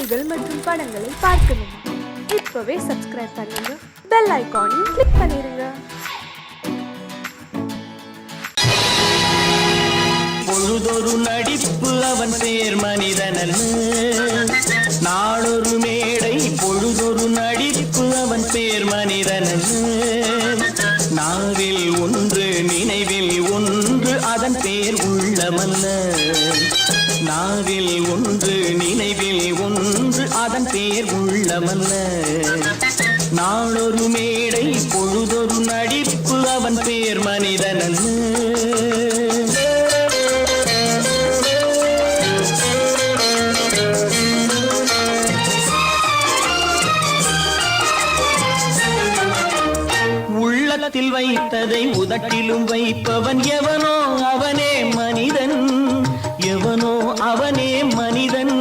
செய்திகள் மற்றும் படங்களை பார்க்கணுமா? இப்பவே சப்ஸ்கிரைப் பண்ணுங்க, பெல் ஐகானையும் கிளிக் பண்ணிருங்க. பொழுதொரு நடிப்பு அவன் பேர் மனிதனல்ல, நாளொரு மேடை பொழுதொரு நடிப்பு அவன் பேர் மனிதனல்ல. நாவில் ஒன்று நினைவில் ஒன்று அதன் பேர் உள்ளமல்ல, நாவில் ஒன்று நினைவில் ஒன்று அதன் பேர் உள்ளமல்ல. நாளொரு மேடை பொழுதொரு நடிப்பு அவன் பேர் மனிதனல்ல. உள்ளத்தில் வைத்ததை உதட்டிலும் வைப்பவன் எவனோ அவனே மனிதன், எவனோ அவனே மனிதன்.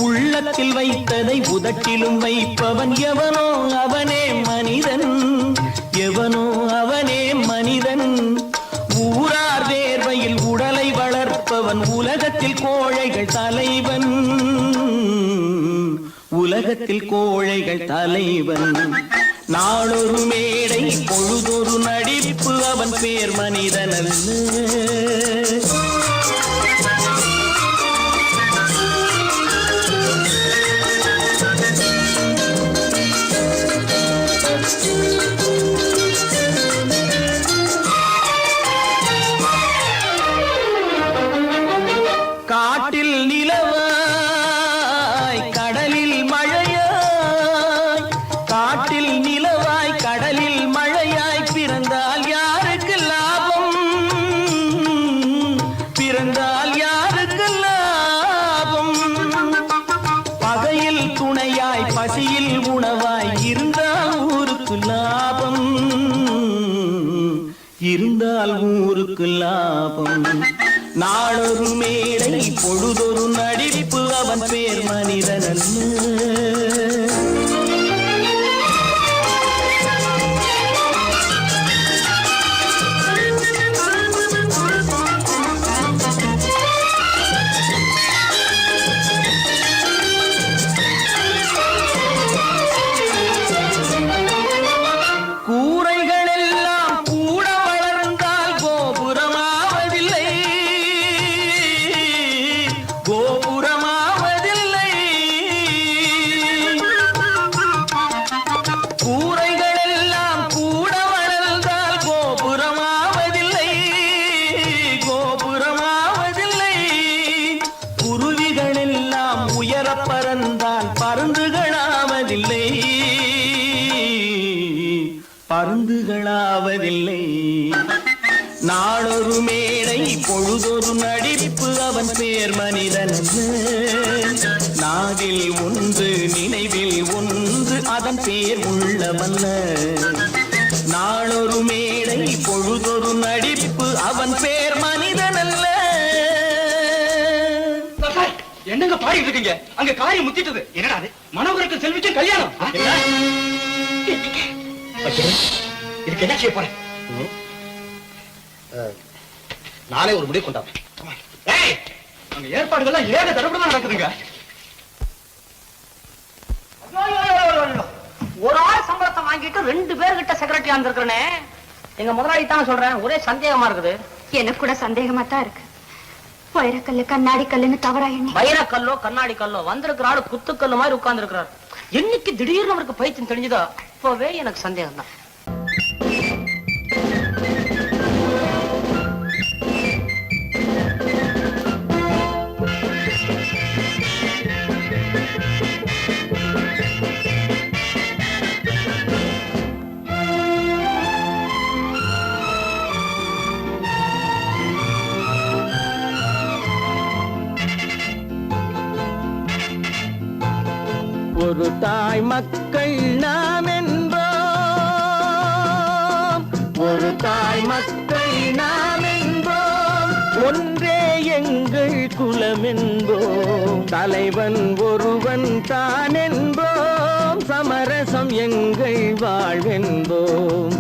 உள்ளத்தில் வைத்ததை உதட்டிலும் வைப்பவன் எவனோ அவனே மனிதன், எவனோ அவனே மனிதன். ஊரார் வேர்வையில் உடலை வளர்ப்பவன் உலகத்தில் கோழைகள் தலைவன், உலகத்தில் கோழைகள் தலைவன். நாளொரு மேடை பொழுதொரு நடிப்பு அவன் பேர் மனிதனல்ல. காட்டில் நிலவாய் கடலில் மழையாய், காட்டில் நிலவாய் கடலில் மழையாய் பிறந்தால் யாருக்கு லாபம், பிறந்தால் யாருக்கு லாபம். பகையில் துணையாய் பசியில் உணவாய் இருந்தால் ஊருக்கு லாபம், இருந்தால் ஊருக்கு லாபம். நாளொரு மேடை பொழுதொரு நடிப்பு அவன் பேர் மனிதனல்ல. பறந்தால் பருந்துகளாவதில்லை, பருந்துகளாவதில்லை. நாளொரு மேடை பொழுதொரு நடிப்பு அவன் பேர் மனிதனல்ல. நாவில் ஒன்று நினைவில் ஒன்று அதன் பேர் உள்ளமல்ல. நாளொரு மேடை பொழுதொரு நடிப்பு அவன் பேர் மனிதனல்ல. என்னங்க பாடிட்டு இருக்கீங்க? அங்க காரியம் முத்திட்டது. என்னடா அது? மனோகருக்கு செல்விக்கும் கல்யாணம். இதுக்கு என்ன செய்ய போறேன்? நானே ஒரு முடிவு கொண்டாங்க. அங்க ஏற்பாடுகள்லாம் ஏக தடபடமா நடக்குதுங்க. ஒரு ஆள் சம்பளத்தை வாங்கிட்டு 2 பேர்கிட்ட செக்ரட்டரியா இருந்திருக்கிறேனே. எங்க முதலாளி தான் சொல்றேன், ஒரே சந்தேகமா இருக்குது. எனக்கு கூட சந்தேகமா தான் இருக்கு. வைரக்கல்லு கண்ணாடி கல்லுன்னு தவறா எண்ணி வைரக்கல்லோ கண்ணாடி கல்லோ வந்திருக்கிற ஆளு குத்துக்கல்லு மாதிரி உட்கார்ந்து இருக்கிறார். என்னைக்கு திடீர்னு அவருக்கு பைத்தியம் தெரிஞ்சதோ அப்பவே எனக்கு சந்தேகம் தான். ஒரு தாய் மக்கள் நாம் என்போம், ஒரு தாய் மக்கள் நாம் என்போம், ஒன்றே எங்கள் குலம் என்போம், தலைவன் ஒருவன் தான் என்போம், சமரசம் எங்கள் வாழ்வென்போம்.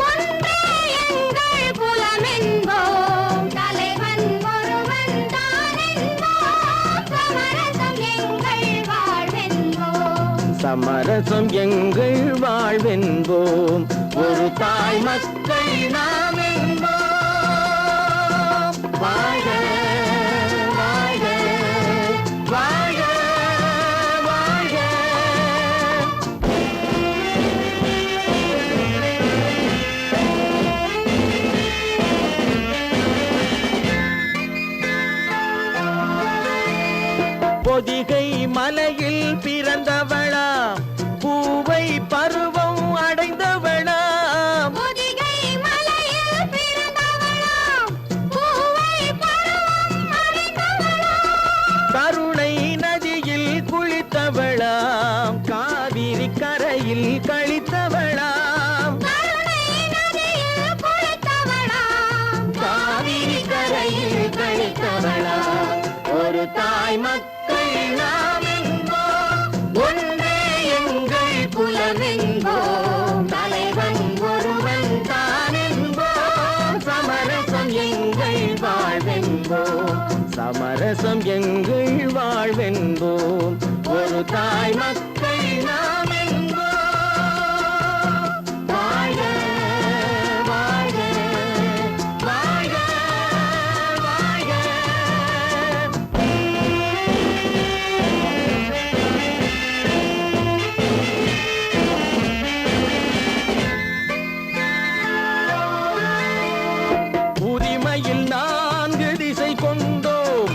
ஒன்றே எங்கள் குலம் என்போம், தலைவன் சமரசம் எங்கள் வாழ்வென்போம் ஒரு தாய் மக்கள் நாம் என்போம் வாழ்க வாழ்க வாழ்க வாழ்க பொதிகை மலையில் பிறந்தவளா பூவை பருவம் அடைந்தவளா கருணை நதியில் குளித்தவளாம் காவிரி கரையில் கழித்தவளாம் காவிரி கரையில் கழித்தவளாம் ஒரு தாய் மக்கள் நாம் என்போம் ஒன்றே எங்கள் குலமென்போம் தலைவன் ஒருவன் தான் என்போம் சமரசம் எங்கள் வாழ்வென்போம் சமரசம் எங்கள் வாழ்வென்போம் ஒரு தாய் மக்கள் நாம் என்போம் வாழ்க வாழ்க வாழ்க வாழ்க உரிமையில் 4 திசை கொண்டோம்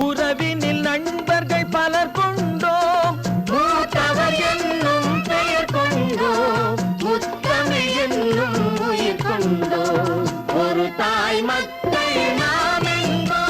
உறவினில் நண்பர்கள் பலர் கொண்டோம் மூத்தவர் என்னும் பெயர் கொண்டோம் முத்தமிழ் என்னும் உயிர் கொண்டோம் ஒரு தாய் மக்கள் நாம் என்போம்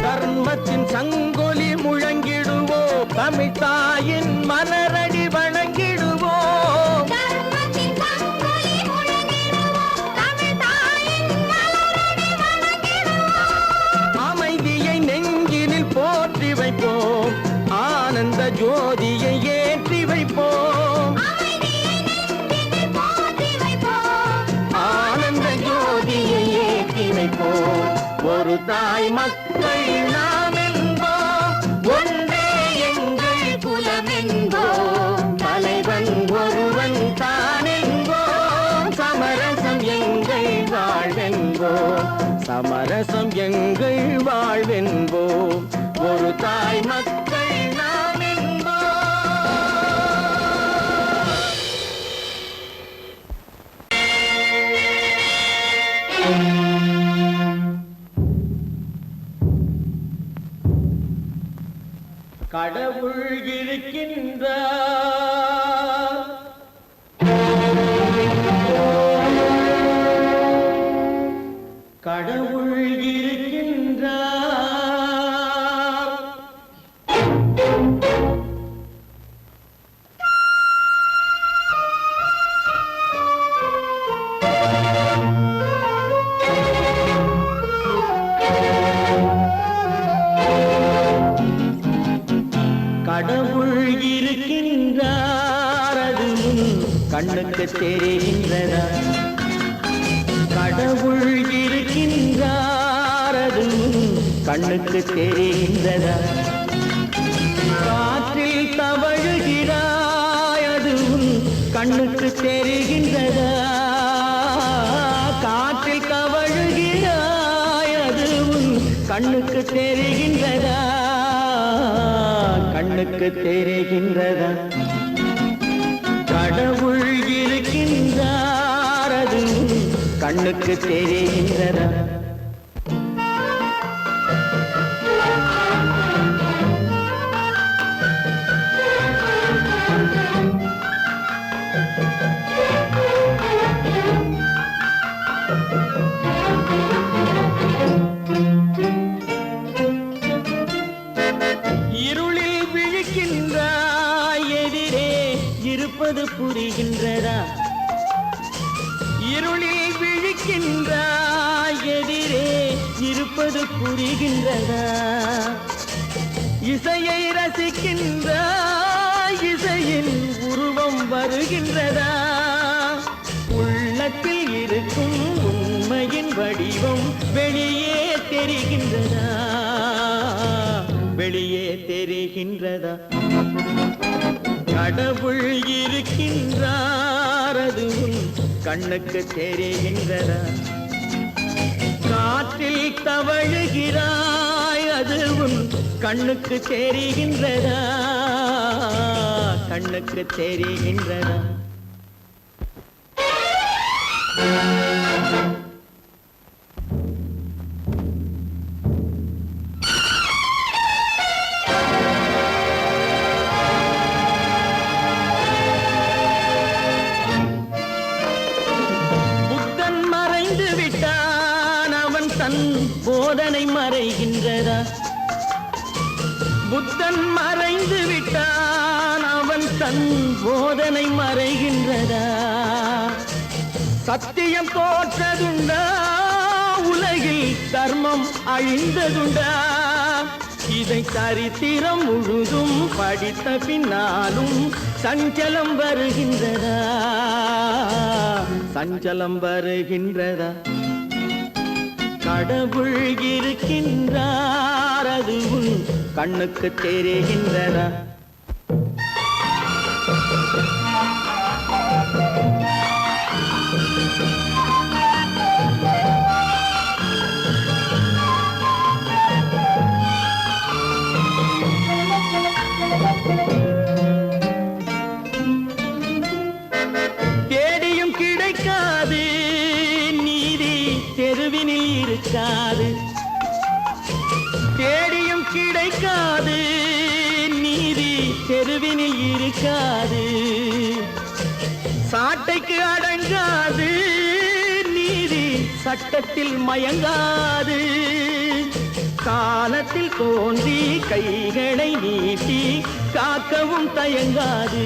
தர்மத்தின் சங்கொலி முழங்கிடுவோம் தமிழ் தாயின் மலரடி வணங்கிடுவோம் அமைதியை நெஞ்சினில் போற்றி வைப்போம் ஆனந்த ஜோதியை ஏற்றி வைப்போம் ஆனந்த ஜோதியை ஏற்றி வைப்போம் ஒரு தாய் மக்கள் நாம் என்போம் ஒன்றே எங்கள் குலமென்போம் தலைவன் ஒருவன் தான் என்போம் சமரசம் எங்கள் வாழ்வென்போம் சமரசம் எங்கள் வாழ்வென்போம் ஒரு தாய் மக்கள் நாம் என்போம் கடவுள் இருக்கின்றார் கடவுள் இருக்கின்றார் கடவுள் இருக்கின்றார் அது கண்ணுக்கு தெரிகின்றதா கடவுள் இருக்கின்றார் அது கண்ணுக்கு தெரிகின்றதா காற்றில் தவழுகிறாய் அது கண்ணுக்கு தெரிகின்றதா காற்றில் தவழுகிறாய் அது கண்ணுக்கு தெரிகின்றதா கண்ணுக்கு தெரிகின்றதா கடவுள் இருக்கின்றார் அது கண்ணுக்கு தெரிகின்றதா இருளில் விழிக்கின்றாய் எதிரே இருப்பது புரிகின்றதா இருளில் விழிக்கின்றாய் எதிரே இருப்பது புரிகின்றதா இசையை ரசிக்கின்றாய் அதிசயின் உருவம் வருகின்றதா? உள்ளத்தில் இருக்கும் உண்மையின் வடிவம் வெளியே தெரிகின்றதா? வெளியே தெரிகின்றதா? கடவுள் இருக்கின்றார், அது உன் கண்ணுக்கு தெரிகின்றதா? காற்றில் தவழுகிறாய், அது உன் கண்ணுக்கு தெரிகின்றதா? கண்ணுக்கு தெரிகின்றதா? புத்தன் மறைந்து விட்டான், அவன் தன் போதனை மறைகின்றதா? புத்தன் மறைந்து விட்டான், அவன் தன் போதனை மறைகின்றதா? சத்தியம் தோற்றதுண்டா? உலகில் தர்மம் அழிந்ததுண்டா? இதை சரித்திரம் முழுதும் படித்த பின்னாலும் சஞ்சலம் வருகின்றதா? சஞ்சலம் வருகின்றதா? கடவுள் இருக்கின்றார், அது உன் கண்ணுக்கு தெரிகின்றதா? தேடியும் கிடைக்காது நீதி, தெருவினில் இருக்காது. தேடியும் கிடைக்காது நீதி, தெருவினில் இருக்காது. சாட்டைக்கு அடங்காது நீதி, சட்டத்தில் மயங்காது. காலத்தில் தோன்றி கைகளை நீட்டி காக்கவும் தயங்காது,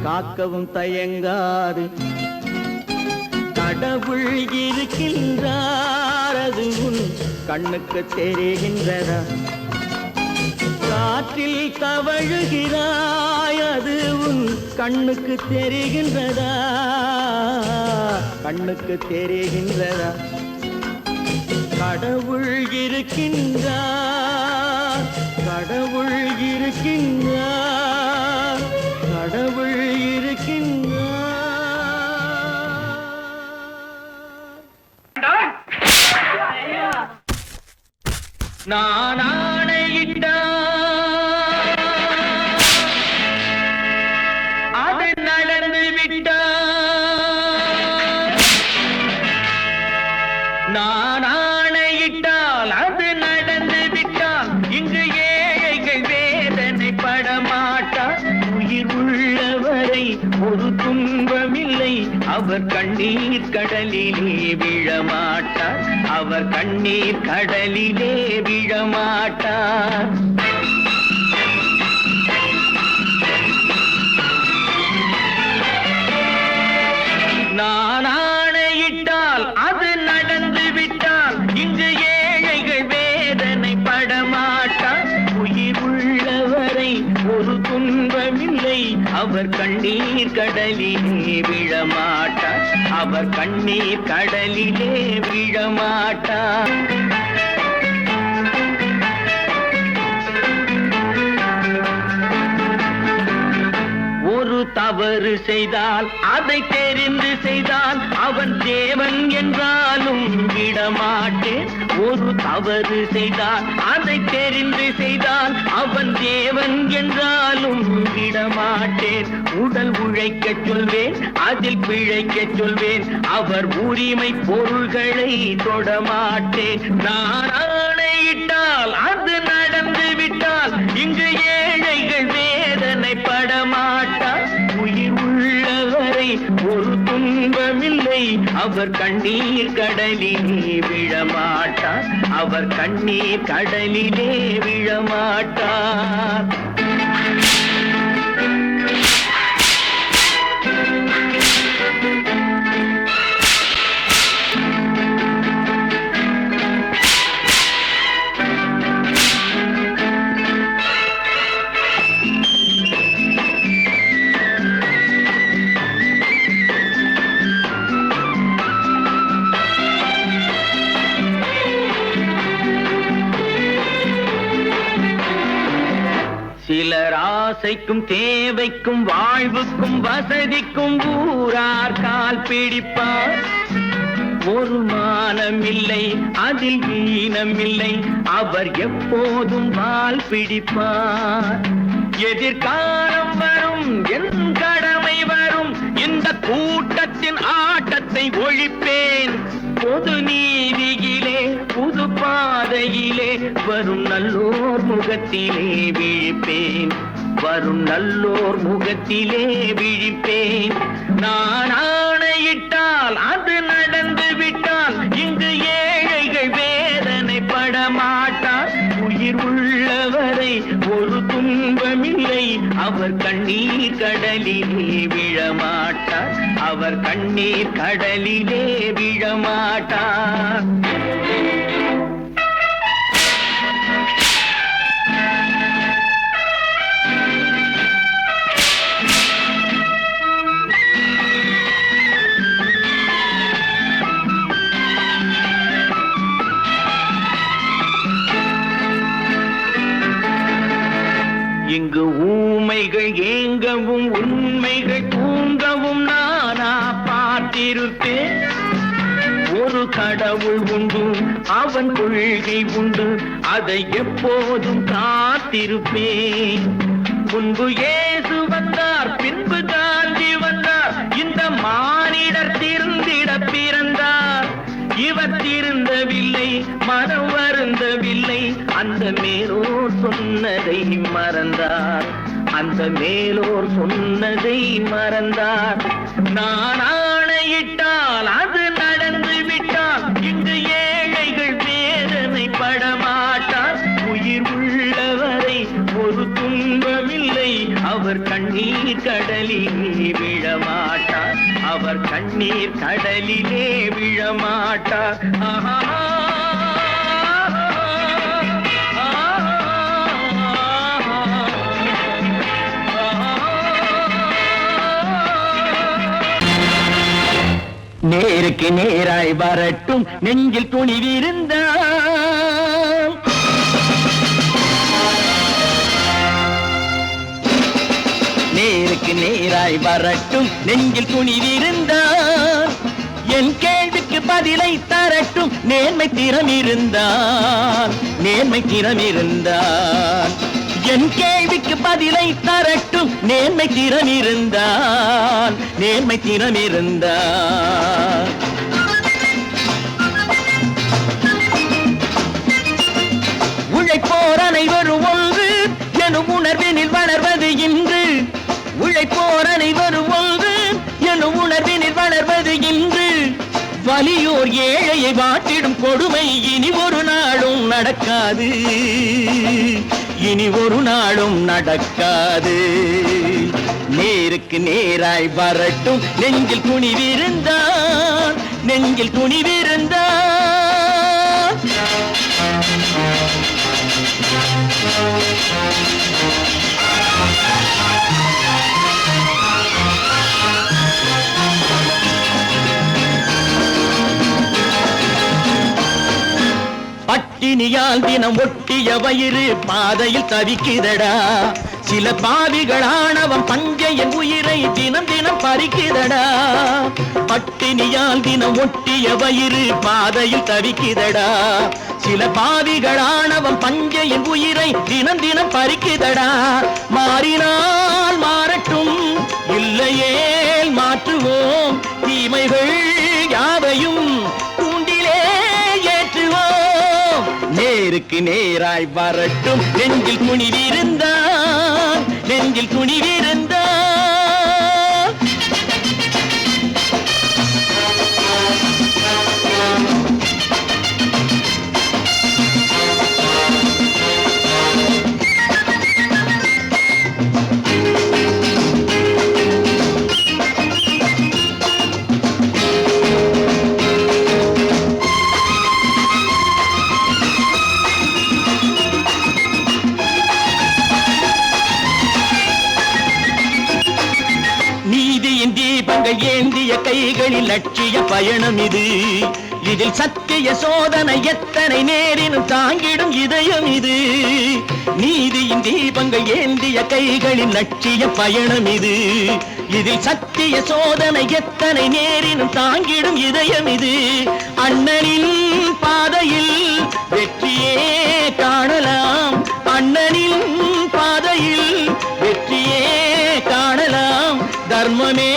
காக்கவும் தயங்காது. கடவுள் இருக்கின்றார், அது உன் கண்ணுக்கு தெரிகின்றதா? காற்றில் தவழுகிறாய், அது உன் கண்ணுக்கு தெரிகின்றதா? கண்ணுக்கு தெரிகின்றதா? கடவுள் இருக்கின்றார், கடவுள் இருக்கின்றார், கடவுள் இருக்கின்றார். நான் ஆணையிட்டான், அது நடந்து விட்டான். நான் ஆணையிட்டால் அது நடந்து விட்டால் இங்கு ஏழைகள் வேதனை படமாட்டார். உயிர் உள்ளவரை ஒரு துன்பமில்லை, அவர் கண்ணீர் கடலிலே விழமாட்டார். அவர் கண்ணீர் கடலிலே விழமாட்டார். நான் ஆணையிட்டால் அது நடந்து விட்டால் இங்கு ஏழைகள் வேதனை படமாட்டார். உயிர் உள்ளவரை ஒரு துன்பமில்லை, அவர் கண்ணீர் கடலிலே விழமாட்டார். அவர் கண்ணீர் கடலிலே விழமாட்டார். ஒரு தவறு செய்தால் அதை தெரிந்து செய்தால் அவன் தேவன் என்றாலும் விடமாட்டேன். ஒரு தவறு செய்தால் அதை தெரிந்து செய்தால் அவன் தேவன் என்றாலும் விடமாட்டேன். உடல் உழைக்கச் சொல்வேன், அதில் பிழைக்கச் சொல்வேன், அவர் உரிமை பொருள்களை தொடமாட்டேன். நான் ஆணையிட்டால் அது நடந்து விட்டால் இங்கு ஏழைகள் வேதனை படமாட்டார். உயிர் உள்ளவரை ஒரு துன்பமில்லை, அவர் கண்ணீர் கடலிலே விழமாட்டார். அவர் கண்ணீர் கடலிலே விழமாட்டார். சிலர் ஆசைக்கும் தேவைக்கும் வாழ்வுக்கும் வசதிக்கும் ஊரார் கால் பிடிப்பார். ஒரு மானமில்லை அதில் ஈனமில்லை, அவர் எப்போதும் வால் பிடிப்பார். எதிர்காலம் வரும் என் கடமை வரும், இந்த கூட்டத்தின் ஆட்டத்தை ஒழிப்பேன். பொது நீதியிலே புது பாதையிலே வரும் நல்லோர் முகத்திலே விழிப்பேன். வரும் நல்லோர் முகத்திலே விழிப்பேன். நான் ஆணையிட்டால் அது நடந்து விட்டால் இங்கு ஏழைகள் வேதனைப்பட மாட்டார். உயிர் உள்ளவரை ஒரு துன்பமில்லை, அவர் கண்ணீர் கடலிலே விழமாட்டார். அவர் கண்ணீர் கடலிலே விழமாட்டார். இங்கு ஊமைகள் ஏங்கவும் உண்மைகள் தூங்கவும் நானா பார்த்திருப்பேன். ஒரு கடவுள் உண்டு, அவன் கொள்கை உண்டு, அதை எப்போதும் காத்திருப்பேன். முன்பு இயேசு வந்தார், பின்பு காந்தி வந்தார், இந்த மானிடர் திருந்திட பிறந்தார். இவர் திருந்தவில்லை, மனம் வருந்தவில்லை, அந்த மேலோர் சொன்னதை மறந்தார். அந்த மேலோர் சொன்னதை மறந்தார். நான் ஆணையிட்டால் அது நடந்து விட்டால் இங்கு ஏழைகள் வேதனைப்பட மாட்டார். உயிர் உள்ளவரை ஒரு துன்பமில்லை, அவர் கண்ணீர் கடலிலே விழமாட்டார். அவர் கண்ணீர் கடலிலே விழமாட்டார். ஆஹா. நேருக்கு நேராய் வரட்டும் நெஞ்சில் துணிவிருந்தால். நேருக்கு நேராய் வரட்டும் நெஞ்சில் துணிவிருந்தால். என் கேள்விக்கு பதிலை தரட்டும் நேர்மை திறம் இருந்தால். நேர்மை திறம் இருந்தால் என் கேள்விக்கு பதிலை தரட்டும் நேர்மை திறம் இருந்தால். நேர்மை திறம் இருந்தால் உழைப்போர் அனைவரும் ஒன்று எனும் உணர்வினில் வளர்வது இன்று. உழைப்போர் அனைவரும் ஒன்று எனும் உணர்வினில் வளர்வது இன்று. வலியோர் ஏழையை வாட்டிடும் கொடுமை இனி ஒரு நாளும் நடக்காது. இனி ஒரு நாளும் நடக்காது. நேருக்கு நேராய் வரட்டும் நெஞ்சில் துணிவிருந்தால். நெஞ்சில் துணிவிருந்தால் பட்டினியால் தினம் ஒட்டிய வயிறு பாதையில் தவிக்குதடா. சில பாவிகளானவன் பஞ்சையின் உயிரை தினம் தினம் பறிக்குதடா. பட்டினியால் தினம் ஒட்டிய வயிறு பாதையில் தவிக்குதடா. சில பாவிகளானவன் பஞ்சையின் உயிரை தினம் தினம் பறிக்குதடா. மாறினால் மாறட்டும், இல்லையேல் மாற்றுவோம். தீமைகள் யாவையும் தூண்டிலே ஏற்றுவோம். நேருக்கு நேராய் வரட்டும் நெஞ்சில் துணிவிருந்தால். நெஞ்சில் துணிவிருந்தால் ஏந்திய கைகளில் லட்சிய பயணம் இது. இதில் சத்திய சோதனை எத்தனை நேரினும் தாங்கிடும் இதயம் இது. நீதியின் தீபங்கள் ஏந்திய கைகளின் லட்சிய பயணம் இது. இதில் சத்திய சோதனை எத்தனை நேரினும் தாங்கிடும் இதயம் இது. அண்ணனின் பாதையில் வெற்றியே காணலாம், அண்ணனின் பாதையில் வெற்றியே காணலாம். தர்மமே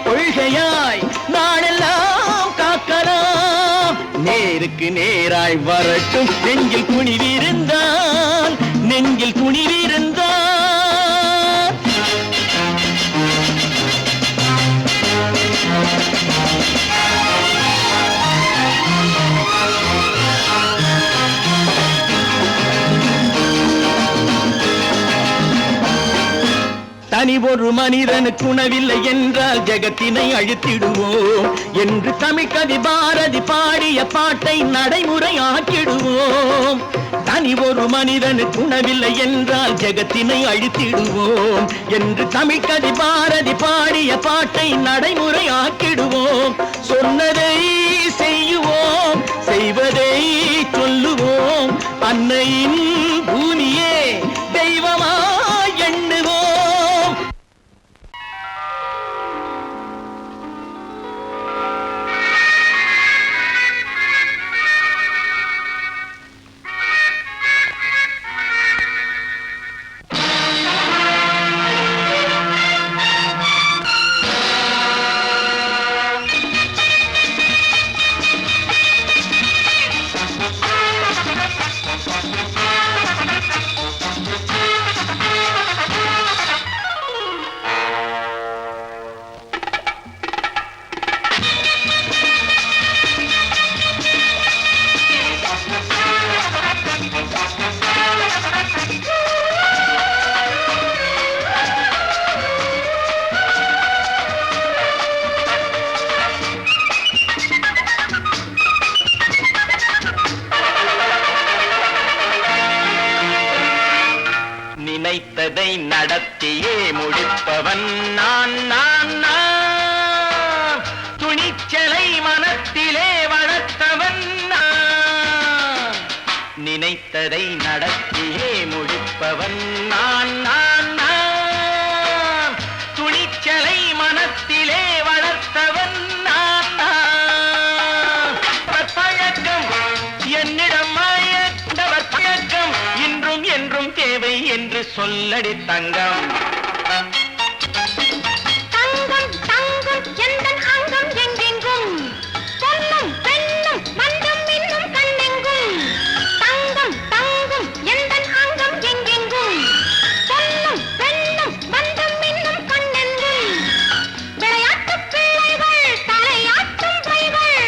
கொள்கையாய் நாளெல்லாம் காக்கலாம். நேருக்கு நேராய் வரட்டும் நெஞ்சில் துணிவிருந்தால், நெஞ்சில் துணிவிருந்தால். தனி ஒரு மனிதனுக்கு உணவில்லை என்றால் ஜெகத்தினை அழித்திடுவோம் என்று தமிழ் கவி பாரதி பாடிய பாட்டை நடைமுறையாக்கிடுவோம். தனி ஒரு மனிதனுக்கு உணவில்லை என்றால் ஜெகத்தினை அழித்திடுவோம் என்று தமிழ் கவி பாரதி பாடிய பாட்டை நடைமுறையாக்கிடுவோம். சொன்னதை செய்யுவோம், செய்வதை சொல்லுவோம். அன்னையின் பூமியே தெய்வமா எண்ணுவோம். நினைத்ததை நடத்தியே முடிப்பவன் நான் நான் நான். துணிச்சலை மனத்திலே வளர்த்தவன் நான். நினைத்ததை நடத்தியே முடிப்பவன் நான் நான் நான். துணிச்சலை மனத்திலே வளர்த்தவன் நான் நான். பழக்கம் என்னிடம் மாயவர் பழக்கம் இன்றும் என்றும் தேவை என்று சொல்லடி தங்கம். தங்கம் தங்கம் எந்தன் அங்கம் எங்கெங்கும், பொன்னும் பெண்ணும் மந்தம் இன்னும் கண்ணெங்கும். தங்கம் தங்கம் எந்தன் அங்கம் எங்கெங்கும், பொன்னும் பெண்ணும் மந்தம் இன்னும் கண்ணெங்கும். விளையாட்டு பிள்ளைகள் தலையாட்டும் பைகள்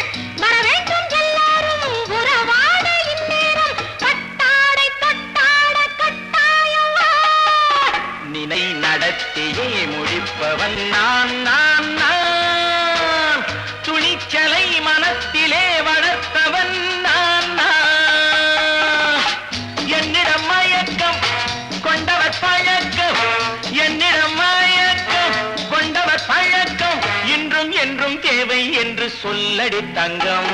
வர வேண்டும் எல்லாரும் உறவாட இந்நேரம். கட்டாடை தொட்டாட கட்டாயவா. நினை நடத்தியே முடிப்பவன் நான் நான் நான். துணிச்சலை மனத்திலே வளர்த்தவன் நான் நான். என்னிடம் மயக்கம் கொண்டவர் பழக்கம், என்னிடம் மயக்கம் கொண்டவர் பழக்கம் இன்றும் என்றும் தேவை என்று சொல்லடி தங்கம்.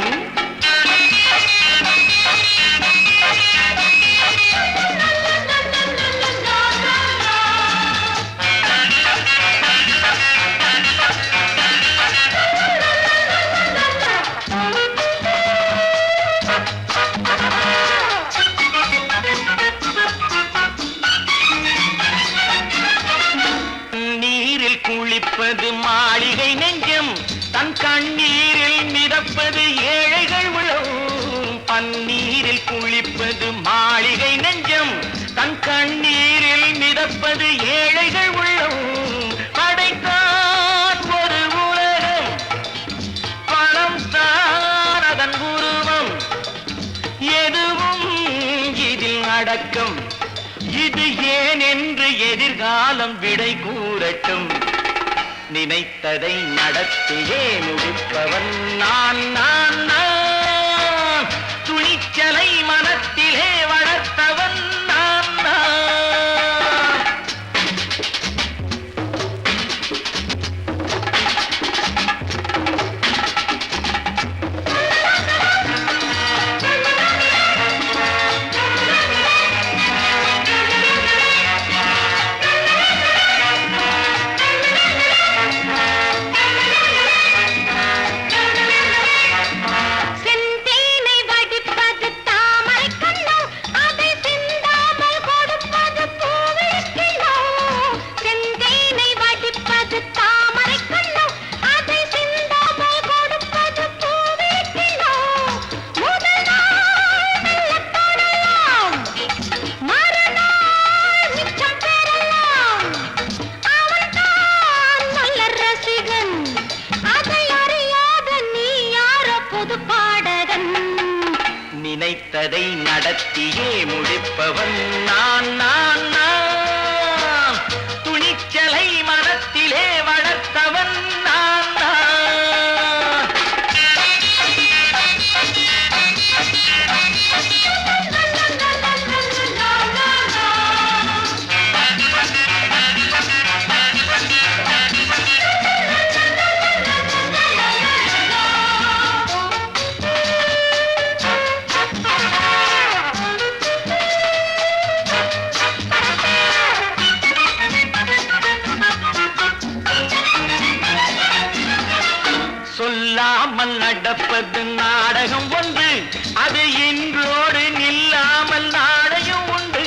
நீரில் குளிப்பது மாளிகை நெஞ்சம், தன் கண்ணீரில் மிதப்பது ஏழைகள் உளம். பன்னீரில் குளிப்பது மாளிகை நெஞ்சம், தன் கண்ணீரில் மிதப்பது ஏழைகள் உள்ளம். படைத்தான் ஒரு உலகம், பணம் தான் அதன் உருவம். எதுவும் இதில் அடக்கம். இது ஏன் என்று எதிர்காலம் விடை கூறட்டும். நினைத்ததை நடத்தியே முடிப்பவன் நான் நான் நான். துணிச்சலை மனத்திலே வளர்த்தவன் நான் நான். நினைத்ததை நடத்தியே முடிப்பவன் நான் நான் நான். துணிச்சலை மனத்திலே வளர்த்தவன் நான் நான். சொல்லாமல் நடப்பது நாடகம் ஒன்று, அது இன்றோடு நில்லாமல் நாடையும் உண்டு.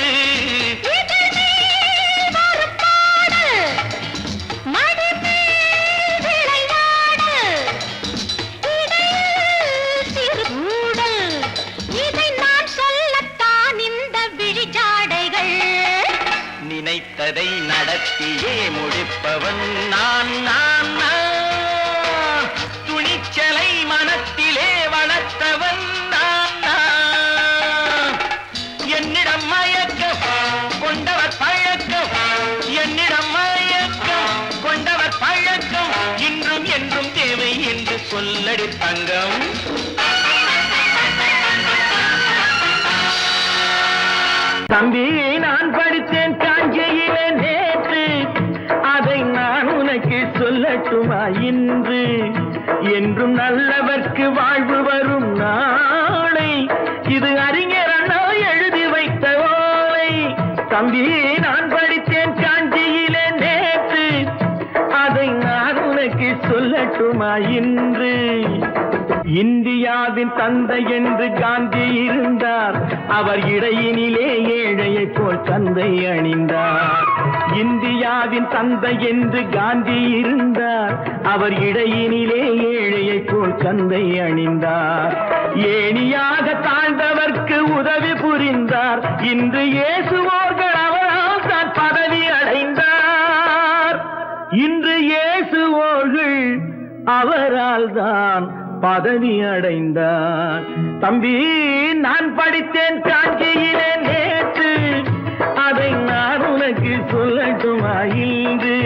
நினைத்ததை நடத்தியே முடிப்பவன் நான் நான் நான். துணிச்சலை மனத்திலே வளர்த்தவன் நான் நான். என்னிடம் மயக்கம் கொண்டவர் பழக்கம், என்னிடம் மயக்கம் கொண்டவர் பழக்கம், இன்றும் என்றும் தேவை என்று சொல்லடி தங்கம். தம்பி, நான் படித்தேன் காஞ்சியிலே நேற்று, அதை நான் உனக்கு சொல்லட்டுமா இன்று? என்றும் நல்லவர்க்கு வாழ்வு வரும் நாளை, இது அறிஞர் அண்ணா எழுதி வைத்த ஓலை. தம்பி, நான் படித்தேன் காஞ்சியிலே நேற்று, அதை நான் உனக்கு சொல்லட்டுமா இன்று? இந்தியாவின் தந்தை என்று காந்தி இருந்தார், அவர் இடையினிலே ஏழையை போல் தந்தை அணிந்தார். இந்தியாவின் தந்தை என்று காந்தி இருந்தார், அவர் இடையினிலே ஏழையை போல் தந்தை அணிந்தார். ஏணியாக தாழ்ந்தவர்க்கு உதவி புரிந்தார், இன்று இயேசுவோர்கள் அவரால் தான் பதவி அடைந்தார். இன்று இயேசுவோர்கள் அவரால் தான் பதவி அடைந்தார். தம்பி, நான் படித்தேன் காஞ்சியிலே நேற்று, அதை நான் உனக்கு சொல்லட்டுமா இன்று?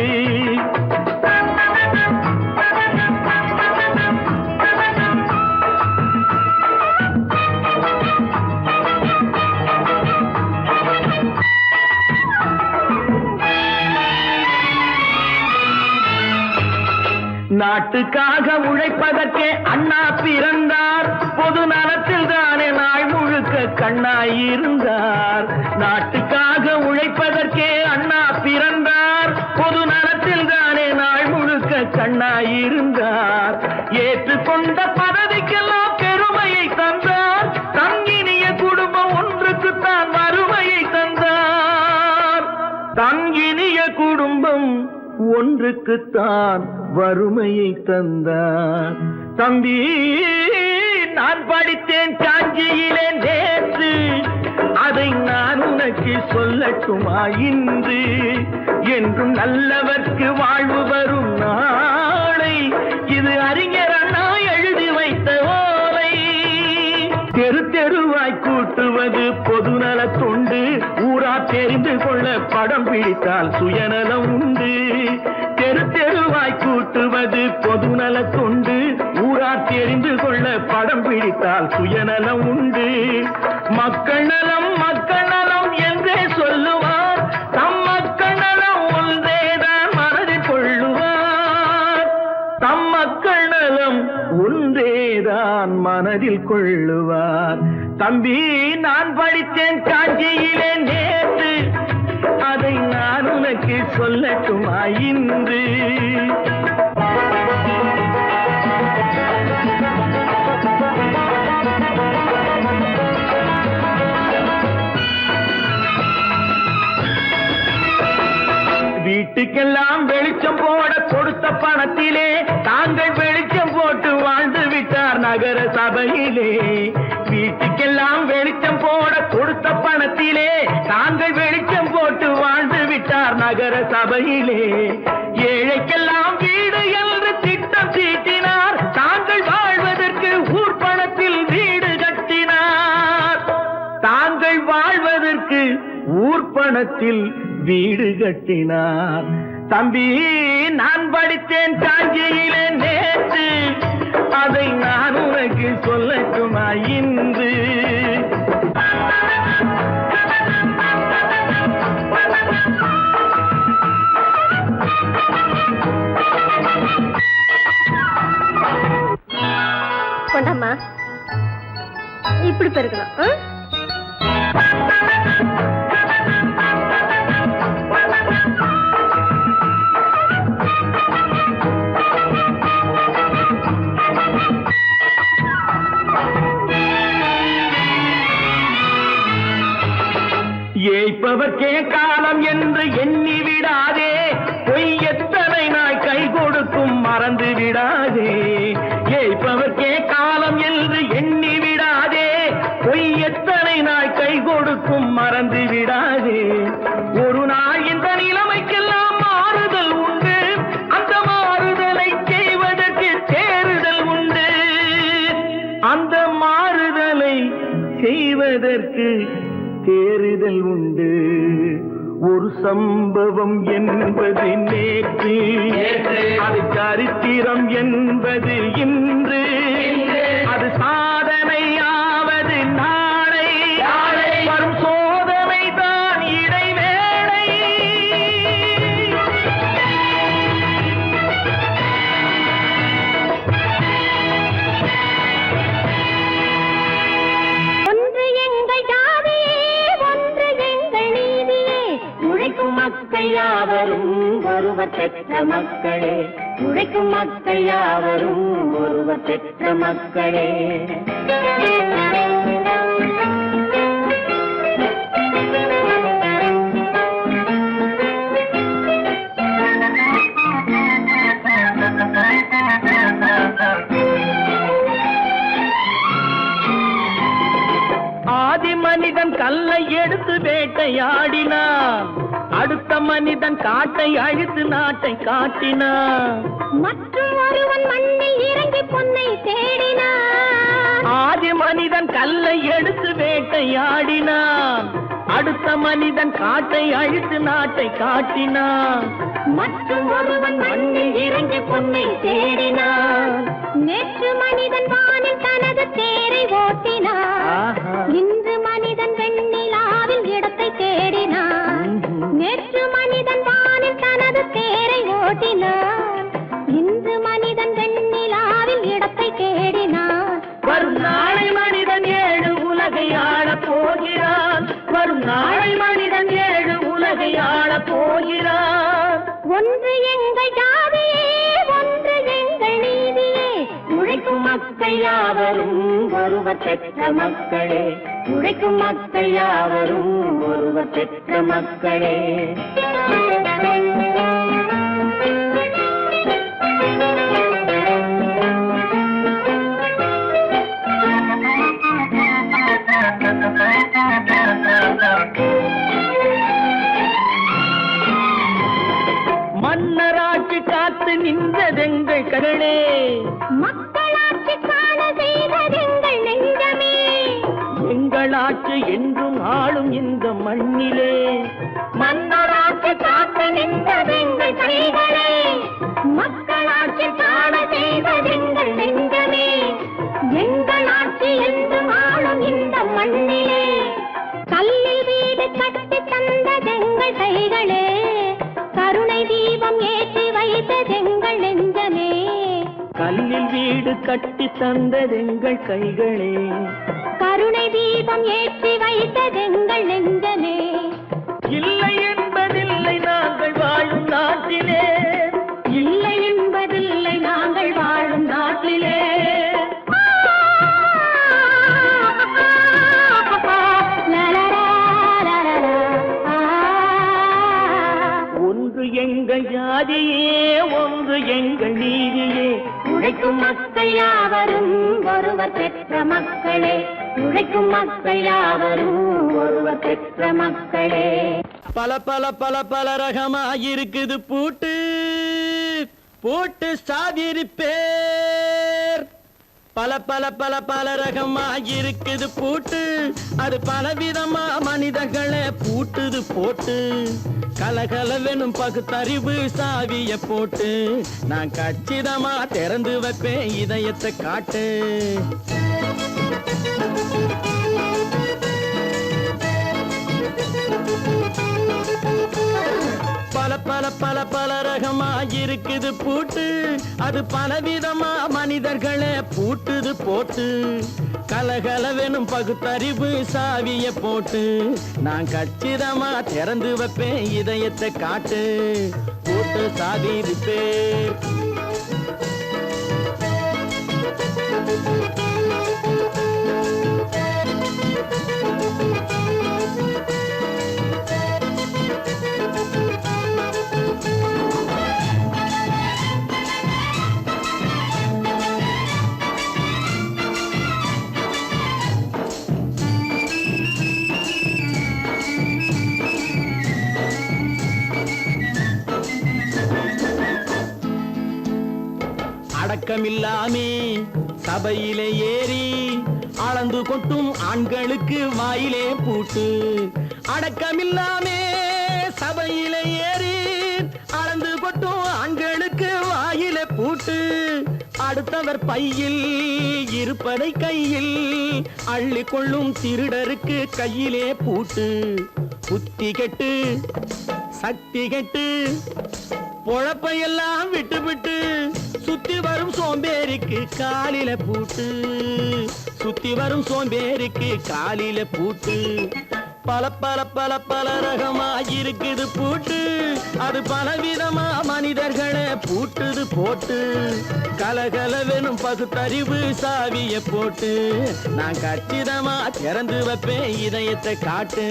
நாட்டுக்காக உழைப்பதற்கே அண்ணா பிறந்தார், பொது நலத்தில் தானே நாள் முழுக்க கண்ணாயிருந்தார். நாட்டுக்காக உழைப்பதற்கே அண்ணா பிறந்தார், பொது நலத்தில் தானே நாள் முழுக்க கண்ணாயிருந்தார். ஏற்றுக்கொண்ட பதவிக்கெல்லாம் பெருமையை தந்தார், தங்கினிய குடும்பம் ஒன்றுக்குத்தான் வறுமையை தந்தார். தங்கினிய குடும்பம் ஒன்றுக்குத்தான் வறுமையை தந்தார். தம்பி, நான் படித்தேன் காஞ்சியிலே நேற்று, அதை நான் உனக்கு சொல்லட்டுமா இன்று? என்றும் நல்லவர்க்கு வாழ்வு வரும் நாளை, இது அறிஞர் அண்ணா எழுதி வைத்த ஓலை. தெரு தெருவாய் கூட்டுவது பொதுநல தொண்டு, ஊரா தெரிந்து கொள்ள படம் பிடித்தால் சுயநலம் உண்டு. தெரு தெருவாய் கூட்டுவது பொதுநல தொண்டு, ஊரா தெரிந்து கொள்ள படம் பிடித்தால் சுயநலம் உண்டு. மக்கள் நலம் மக்கள் நலம் என்றே சொல்லுவார், தம் மக்கள் நலம் ஒன்றேதான் மனதில் கொள்ளுவார். தம் மக்கள் நலம் ஒன்றேதான் மனதில் கொள்ளுவார். தம்பி, நான் படித்தேன் காஞ்சியிலே நேற்று, அதை நான் உனக்கு சொல்லட்டுமா இன்று? வீட்டுக்கெல்லாம் வெளிச்சம் போட கொடுத்த பணத்திலே தாங்கள் வெளிச்சம் போட்டு வாழ்ந்து விட்டார் நகர சபையிலே. வீட்டுக்கெல்லாம் வெளிச்சம் போட கொடுத்த பணத்திலே தாங்கள் வெளிச்சம் போட்டு வாழ்ந்து விட்டார் நகர சபையிலே. ஏழைக்கெல்லாம் வீடு என்று திட்டம் தீட்டினார், தாங்கள் வாழ்வதற்கு ஊர் பணத்தில் வீடு கட்டினார். பணத்தில் வீடு கட்டினார். தம்பி, நான் படித்தேன் காஞ்சியிலே நேற்று, அதை நான் உனக்கு சொல்லட்டுமா இன்று? கொண்டாமா, இப்படி பெருக்கணும். ஏய்ப்பவர்க்கே காலம் என்று எண்ணி விடாதே, பொய் எத்தனை நாய் கை கொடுக்கும் மறந்து விடாதே. ஏய்ப்பவர்க்கே காலம் என்று எண்ணி விடாதே, பொய் எத்தனை நாய் கை கொடுக்கும் மறந்து விடாதே. ஒரு நாள் இந்த நிலைமைக்கெல்லாம் மாறுதல் உண்டு, அந்த மாறுதலை செய்வதற்கு தேறுதல் உண்டு. அந்த மாறுதலை செய்வதற்கு தேறுதல் உண்டு. ஒரு சம்பவம் என்பது நேற்று, அது சரித்திரம் என்பது இன்று, அது சாதனையாவது நாளை, வரும் சோதனை தான் இடைவேளை. ஒன்று எங்கள் ஜாதியே, ஒன்று எங்கள் நீதியே, உழைக்கும் மக்கள் யாவரும் ஒருவர் பெற்ற மக்களே, உழைக்கும் மக்கள் யாவரும் ஒருவர் பெற்ற மக்களே. ஆதி மனிதன் கல்லை எடுத்து வேட்டையாடினான், அடுத்த மனிதன் காட்டை அழித்து நாட்டை காட்டினான். மற்றும் ஒருவன் மண்ணில் இறங்கி பொன்னை தேடினான். ஆதி மனிதன் கல்லை எடுத்து வேட்டையாடினான், அடுத்த மனிதன் காட்டை அழித்து நாட்டை காட்டினான். மற்றும் ஒருவன் மண்ணில் இறங்கி பொன்னை தேடினான். நேற்று மனிதன் வானில் தனது தேரை ஓட்டினான், இன்று மனிதன் வெண்ணிலாவில் இடத்தை தேடினான். நேற்று மனிதன் வானில் தனது தேரை ஓட்டினான், இன்று மனிதன் வெண்ணிலாவில் இடத்தை தேடினான். வரும் நாளை மனிதன் 7 உலகை ஆளப் போகிறான், வரும் நாளை மனிதன் 7 உலகை ஆளப் போகிறான். ஒன்று எங்கள் ஜாதியே, ஒன்று எங்கள் நீதியே, உழைக்கும் மக்கள் யாவரும் ஒருவர் பெற்ற மக்களே, உழைக்கும் மக்கள் யாவரும் ஒருவர் பெற்ற மக்களே. மன்னராட்சி காத்து நின்றதெங்கள் கரணே, மக்களாட்சி காண செய்ததெங்கள் நெஞ்சமே, எங்களாட்சி என்றும் ஆளும் இந்த மண்ணிலே. மன்னராட்சி காத்து நின்றதெங்கள் கைகளே, மக்களாட்சி காண செய்ததெங்கள் நெஞ்சமே, எங்களாட்சி என்றும் ஆளும் இந்த மண்ணிலே. கல்லில் வீடு கட்டி தந்ததெங்கள் கைகளே, கருணை தீபம் ஏற்றி வைத்ததெங்கள் நெஞ்சமே. கல்லில் வீடு கட்டி தந்ததெங்கள் கைகளே, கருணை தீபம் ஏற்றி வைத்ததெங்கள் நெஞ்சமே. இல்லை என்பதில்லை நாங்கள் வாழும் நாட்டிலே, இல்லை என்பதில்லை நாங்கள் வாழும் நாட்டிலே. ஒன்று எங்கள் ஜாதியே, ஒன்று எங்கள் நீதியே, உழைக்கும் மக்கள் யாவரும் ஒருவர் பெற்ற மக்களே, உழைக்கும் மக்கள் யாவரும் ஒருவர் பெற்ற மக்களே. பல பல பல பல ரகமா இருக்குது பூட்டு, பூட்டு சாதிரி பேர். பல பல பல பல ரகமா இருக்குது பூட்டு, அது பலவிதமா மனிதர்களை பூட்டுது போட்டு. கலகலவெனும் பகுத்தறிவு சாவிய போட்டு, நான் கச்சிதமா திறந்து வைப்பேன் இதயத்தை காட்டு. பல பல பல பல ரகமா இருக்குது பூட்டு, அது பலவிதமா மனிதர்களை பூட்டுது போட்டு. கலகலவெனும் பகுத்தறிவு சாவிய போட்டு, நான் கச்சிதமா திறந்து வைப்பேன் இதயத்தை காட்டு. போட்டு சாவி ரிப்பேர். அடக்கமில்லாமே சபையிலே ஏறி அளந்து கொட்டும் ஆண்களுக்கு வாயிலே பூட்டு. அடக்கமில்லாமே சபையிலே ஏறி அளந்து கொட்டும் ஆண்களுக்கு வாயிலே பூட்டு. அடுத்தவர் பையில் இருப்பதை கையில் அள்ளி கொள்ளும் திருடருக்கு கையிலே பூட்டு. புத்தி கெட்டு சக்தி கெட்டு பொழப்பையெல்லாம் விட்டு விட்டு சுத்தி வரும் சோம்பேறிக்கு காலில பூட்டு. சுத்தி வரும் சோம்பேறிக்கு காலில பூட்டு. பல பல பல பல ரகமா இருக்குது பூட்டு, அது பலவிதமா மனிதர்களை பூட்டுது போட்டு. கலகலவெனும் பகுத்தறிவு சாவிய போட்டு, நான் கச்சிதமா திறந்து வைப்பேன் இதயத்தை காட்டு.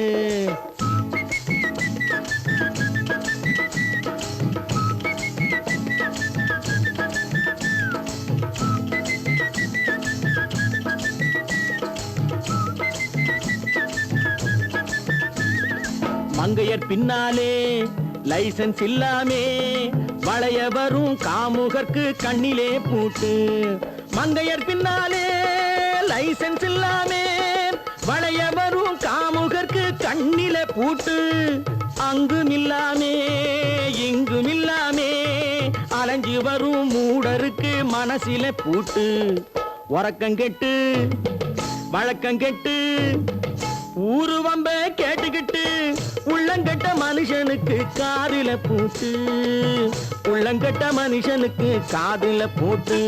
மங்கையர் பின்னாலே லைசன்ஸ் இல்லாமே வளைய வரும் காமுகர்க்கு கண்ணிலே பூட்டு. மங்கையர் பின்னாலே லைசன்ஸ் இல்லாமே வளைய வரும் காமுகர்க்கு கண்ணிலே பூட்டு. அங்கும் இல்லாமே இங்கும் இல்லாமே அலைஞ்சு வரும் மூடருக்கு மனசிலே பூட்டு. உறக்கங்கெட்டு வழக்கங்கெட்டு ஊரு வம்ப கேட்டுக்கிட்டு உள்ளங்கட்ட மனுஷனுக்கு காதில பூட்டு. உள்ளங்கட்ட மனுஷனுக்கு காதில பூட்டு.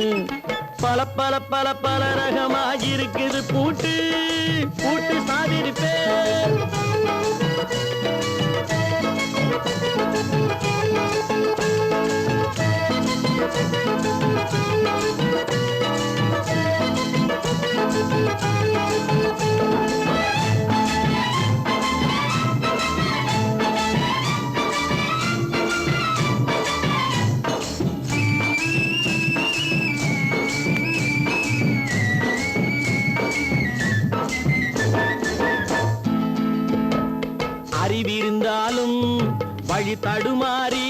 பல பல பல பல ரகமா இருக்குது பூட்டு. பூட்டு சாதிருப்பேன். அறிவிருந்தாலும் வழி தடுமாறி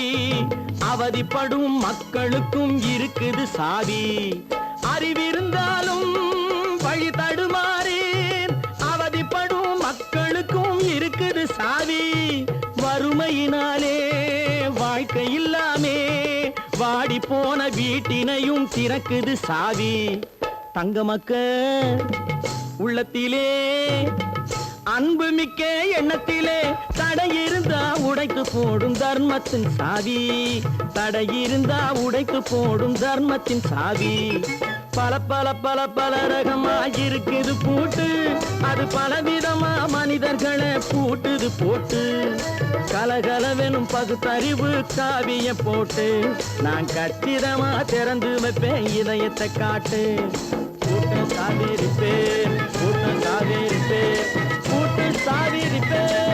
அவதிப்படும் மக்களுக்கும் இருக்குது சாவி. அறிவிருந்தாலும் வழி தடுமாறி அவதிப்படும் மக்களுக்கும் இருக்குது சாவி. வறுமையினாலே வாழ்க்கை இல்லாமே வாடி போன வீட்டினையும் திறக்குது சாவி. தங்க மக்க உள்ளத்திலே அன்பு மிக்க எண்ணத்திலே தடை இருந்தா உடைத்து போடும் தர்மத்தின் சாவி. தடை இருந்தா உடைத்து போடும் தர்மத்தின் சாவி. பல பல பல பல ரகமா இருக்குது பூட்டு, அது பலவிதமா மனிதர்களை பூட்டுது போட்டு. கலகலவெனும் பகுத்தறிவு சாவிய போட்டு, நான் கச்சிதமா திறந்து வைப்பேன் இதயத்தை காட்டு. பூட்டு சாவி ரிப்பேர், பூட்டு சாவி ரிப்பேர், பூட்டு சாவி ரிப்பேர்.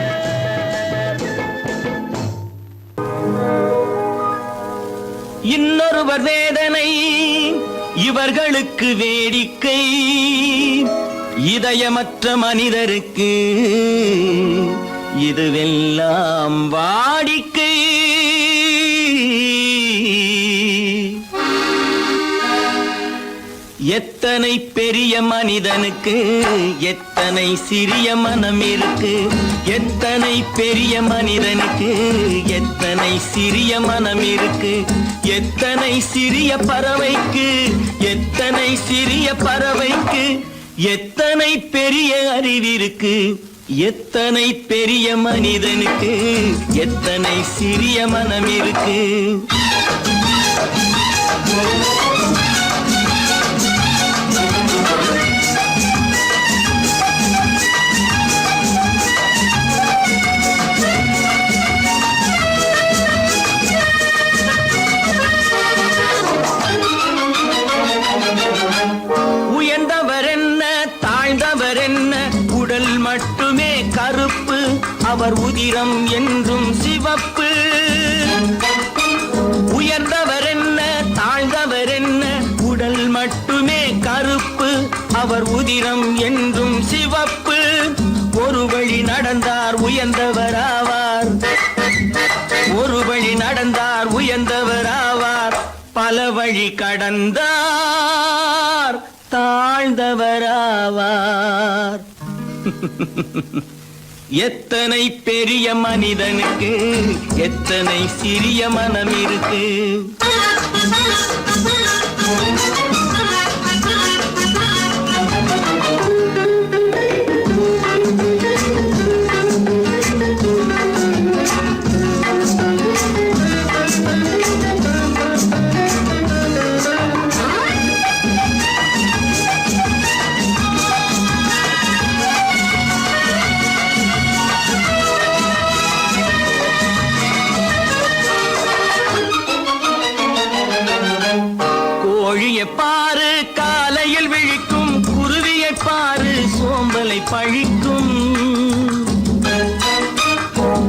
இன்னொருவர் வேதனை இவர்களுக்கு வேடிக்கை, இதயமற்ற மனிதருக்கு இதுவெல்லாம் வாடிக்கை. எத்தனை பெரிய மனிதனுக்கு எத்தனை சிறிய மனம் இருக்கு. எத்தனை பெரிய மனிதனுக்கு எத்தனை சிறிய மனம் இருக்கு. எத்தனை சிறிய பறவைக்கு எத்தனை சிறிய பறவைக்கு எத்தனை பெரிய அறிவிருக்கு. எத்தனை பெரிய மனிதனுக்கு எத்தனை சிறிய மனம் இருக்கு. உயர்ந்தவர் என்ன தாழ்ந்தவர் என்ன, உடல் மட்டுமே கருப்பு, அவர் உதிரம் என்றும் சிவப்பு. உயர்ந்தவர் என்ன தாழ்ந்தவர் என்ன, உடல் மட்டுமே கருப்பு, அவர் உதிரம் என்றும் சிவப்பு. ஒரு வழி நடந்தார் உயர்ந்தவராவார், ஒரு வழி நடந்தார் உயர்ந்தவராவார். பல வழி கடந்தார் தாழ்ந்தவராவார். எத்தனை பெரிய மனிதனுக்கு எத்தனை சிறிய மனம் இருக்கு. கோழியை பாரு காலையில் விழிக்கும், குருவியை பாரு சோம்பலை பழிக்கும்.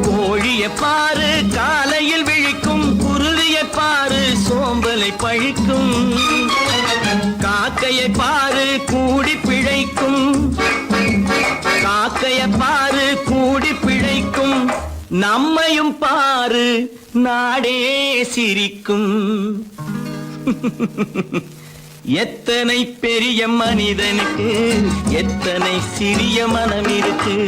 கோழியை பாரு காலையில் விழிக்கும், குருவியை பாரு சோம்பலை பழிக்கும். காக்கையை பாரு கூடி பிழைக்கும், காக்கையை பாரு கூடி பிழைக்கும். நம்மையும் பாரு நாடே சிரிக்கும். எத்தனை பெரிய மனிதனுக்கு எத்தனை சிறிய மனம் இருக்கு.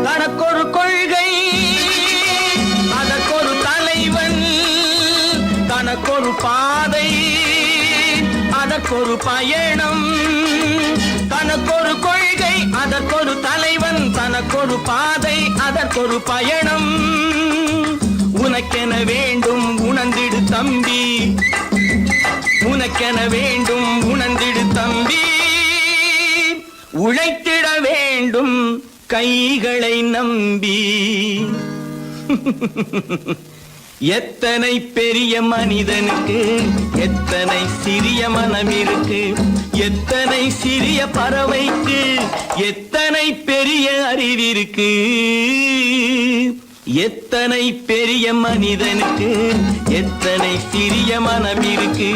தனக்கொரு கொள்கை அதற்கொரு தலைவன், தனக்கொரு பாதை அதற்கொரு பயணம். தனக்கொரு கொள்கை அதற்கொரு தலைவன், தனக்கொரு பாதை அதற்கொரு பயணம். உனக்கென வேண்டும் உணர்ந்திடு தம்பி, உனக்கென வேண்டும் உணர்ந்திடு தம்பி. உழைத்திட வேண்டும் கைகளை நம்பி. எத்தனை பெரிய மனிதனுக்கு எத்தனை சிறிய மனம் இருக்கு. எத்தனை சிறிய பறவைக்கு எத்தனை பெரிய அறிவிருக்கு. எத்தனை பெரிய மனிதனுக்கு எத்தனை சிறிய மனம் இருக்கு.